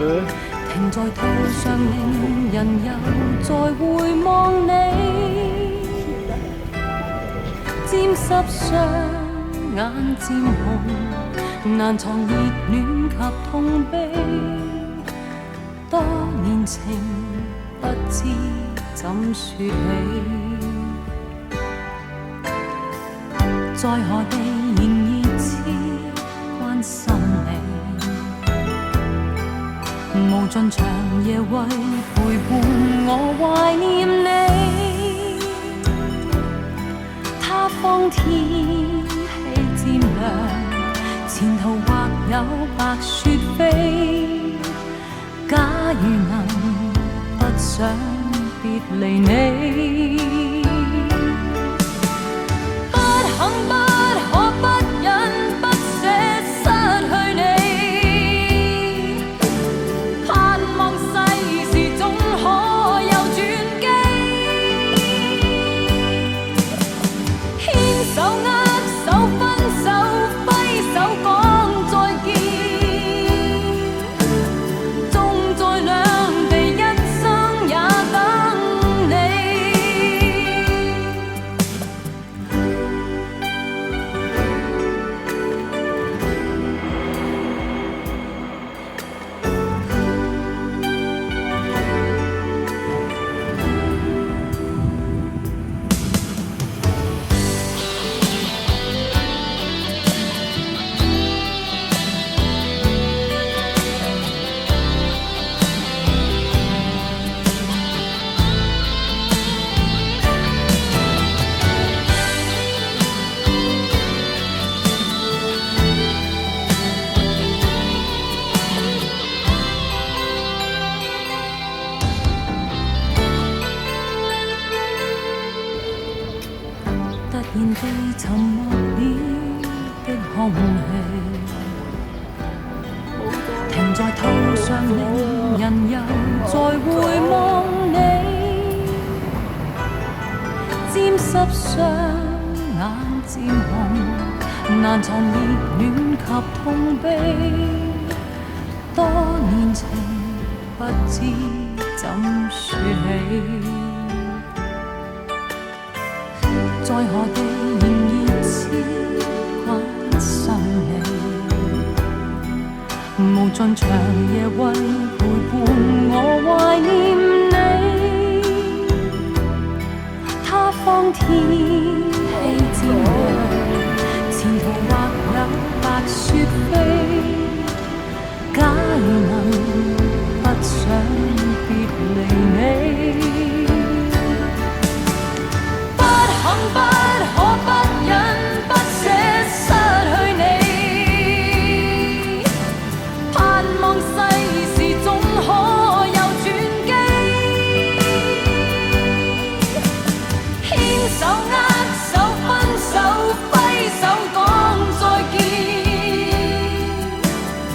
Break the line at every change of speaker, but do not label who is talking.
停在途上，令人又再回望你，沾濕雙眼漸紅，難藏熱戀及痛悲。多年情不知怎說起，在何地仍熱切關心你。無盡長夜為陪伴我懷念你，他方天氣漸涼，前途或有白雪飛。假如能不想別離你，不肯不可不忍不捨失去你。然地沉默了的空氣，停在途上，令人又再回望你，沾濕雙眼漸紅，難藏熱戀及痛悲。多年情不知怎說起，在何地仍熱切關心你，無盡長夜為陪伴我懷念你，他方天氣漸涼，前途或有白雪飛。